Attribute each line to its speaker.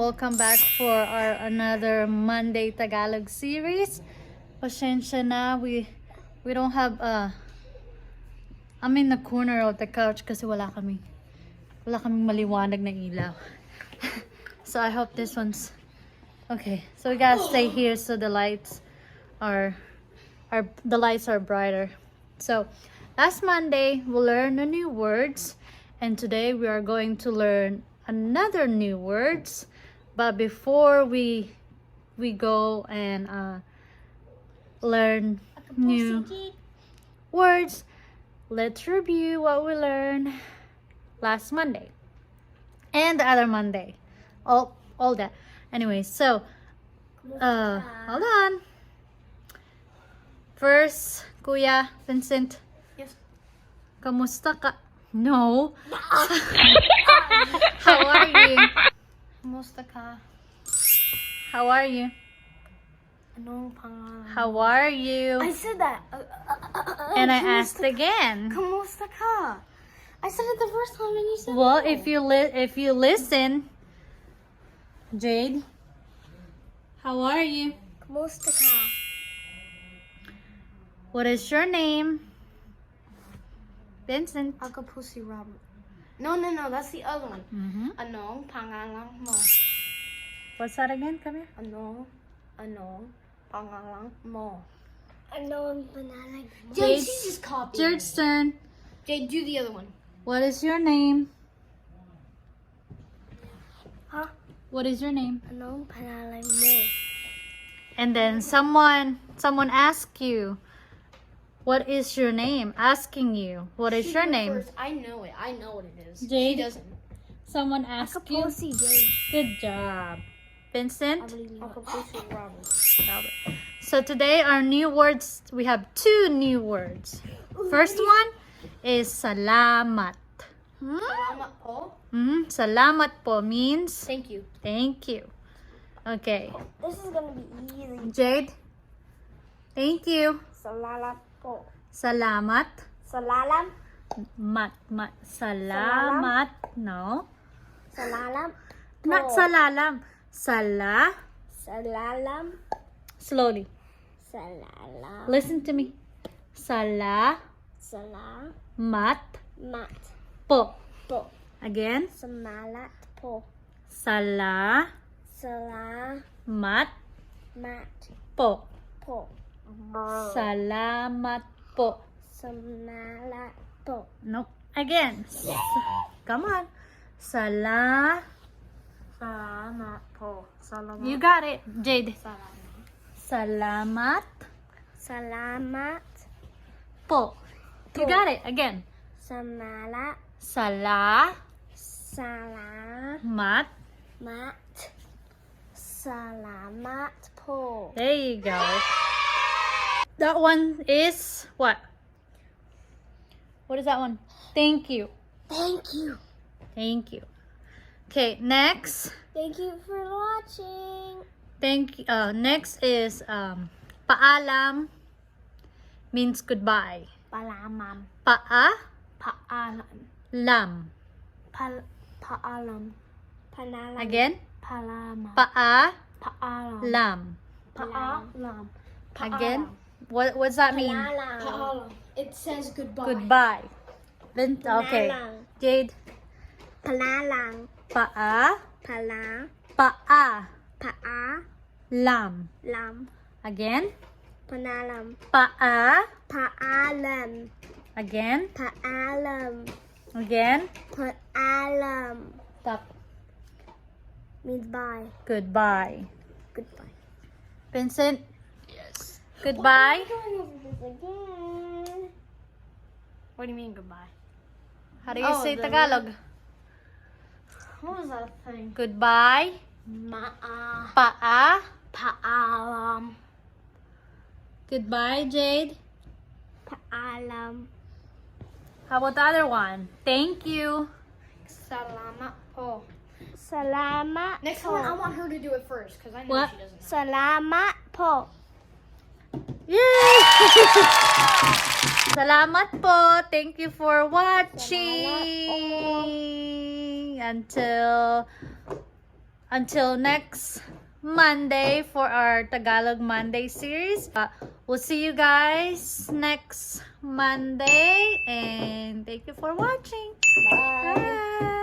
Speaker 1: Welcome back for our another Monday Tagalog series. Pasensya na, we don't have I'm in the corner of the couch kasi wala kaming maliwanag na ilaw. So I hope this one's okay. So we gotta stay here so the lights are brighter. So last Monday we learned the new words, and today we are going to learn another new words. But before we go and learn new words, let's review what we learned last Monday and the other Monday. All that. Anyway, so hold on. First, Kuya Vincent.
Speaker 2: Yes.
Speaker 1: Kamusta ka? No. How are you?
Speaker 2: Kamusta ka?
Speaker 1: How are you?
Speaker 2: Anong pangalan?
Speaker 1: How are you?
Speaker 2: I said that.
Speaker 1: And I asked again.
Speaker 2: Kamusta ka? I said it the first time and you said
Speaker 1: Well,
Speaker 2: no.
Speaker 1: if you listen, Jade, how are you?
Speaker 2: Kamusta ka?
Speaker 1: What is your name? Vincent.
Speaker 2: Pussy Robert. No, that's the other one. Anong pangalan mo?
Speaker 1: What's that again? Come here.
Speaker 2: Anong pangalan mo?
Speaker 3: Anong pangalan mo?
Speaker 2: Jade, she just copied.
Speaker 1: Jade's turn.
Speaker 2: Jade, do the other one.
Speaker 1: What is your name?
Speaker 2: Huh?
Speaker 1: What is your name?
Speaker 3: Anong pangalan mo?
Speaker 1: And then someone ask you, what is your name? Asking you, what is your name?
Speaker 2: First. I know it. I know what it is.
Speaker 1: Jade?
Speaker 2: She doesn't.
Speaker 1: Someone ask you.
Speaker 3: Pussy, Jade.
Speaker 1: Good job. Vincent?
Speaker 2: Pussy Robert.
Speaker 1: So today our new words, we have two new words. First one is salamat.
Speaker 2: Salamat po.
Speaker 1: Salamat po means
Speaker 2: Thank you.
Speaker 1: thank you. Okay.
Speaker 3: This is gonna be easy.
Speaker 1: Jade? Thank you.
Speaker 3: Salamat po.
Speaker 1: Salamat.
Speaker 3: Salalam.
Speaker 1: Mat. Salamat. No.
Speaker 3: Salalam.
Speaker 1: Not salalam.
Speaker 3: Salalam.
Speaker 1: Slowly.
Speaker 3: Salalam.
Speaker 1: Listen to me. Salamat
Speaker 3: Salamat
Speaker 1: po.
Speaker 3: po.
Speaker 1: Again.
Speaker 3: Samalat po.
Speaker 1: Salamat
Speaker 3: Salamat
Speaker 1: po.
Speaker 3: po.
Speaker 1: Salamat po.
Speaker 3: Samalat po.
Speaker 1: Nope. Again. Come on.
Speaker 2: Salamat po. Salamat.
Speaker 1: You got it, Jade.
Speaker 2: Salamat.
Speaker 3: Salamat
Speaker 1: Po. You got it. Again.
Speaker 3: Samalat
Speaker 1: Salamat
Speaker 3: Salamat Salamat po.
Speaker 1: There you go. That one is what? What is that one? Thank you.
Speaker 3: Thank you.
Speaker 1: Thank you. Okay, next.
Speaker 3: Thank you for watching.
Speaker 1: Next is paalam means goodbye.
Speaker 3: Palamam.
Speaker 1: Paalam.
Speaker 2: Paalam. Paalam.
Speaker 3: Panalam.
Speaker 1: Again.
Speaker 2: Palama.
Speaker 1: Paalam.
Speaker 2: Paalam. Paalam.
Speaker 1: Again. What's that mean?
Speaker 3: Panalam.
Speaker 2: Paalam. It says goodbye.
Speaker 1: Goodbye. Then okay.
Speaker 3: Panalang.
Speaker 1: Jade.
Speaker 3: Panalang.
Speaker 1: Paalam.
Speaker 3: Paa. Lam.
Speaker 1: Again.
Speaker 3: Panalam. Paalam.
Speaker 1: Again.
Speaker 3: Paalam.
Speaker 1: Again.
Speaker 3: Paalam.
Speaker 1: Stop.
Speaker 3: Means bye.
Speaker 1: Goodbye.
Speaker 3: Goodbye.
Speaker 1: Vincent.
Speaker 2: Yes.
Speaker 1: Goodbye.
Speaker 3: Going over this again.
Speaker 2: What do you mean goodbye?
Speaker 1: How do you
Speaker 2: Oh,
Speaker 1: say
Speaker 2: the-
Speaker 1: Tagalog?
Speaker 2: What was that thing?
Speaker 1: Goodbye.
Speaker 2: Paalam.
Speaker 1: Goodbye, Jade.
Speaker 3: Paalam.
Speaker 1: How about the other one? Thank you.
Speaker 2: Salamat po.
Speaker 3: Salamat
Speaker 2: Next
Speaker 3: po.
Speaker 2: one, I want her to do it first because I know
Speaker 1: What?
Speaker 2: she doesn't know.
Speaker 3: Salamat po.
Speaker 1: Yay! Salamat po. Thank you for watching. Until until next Monday for our Tagalog Monday series. We'll see you guys next Monday, and thank you for watching.
Speaker 3: Bye.
Speaker 1: Bye.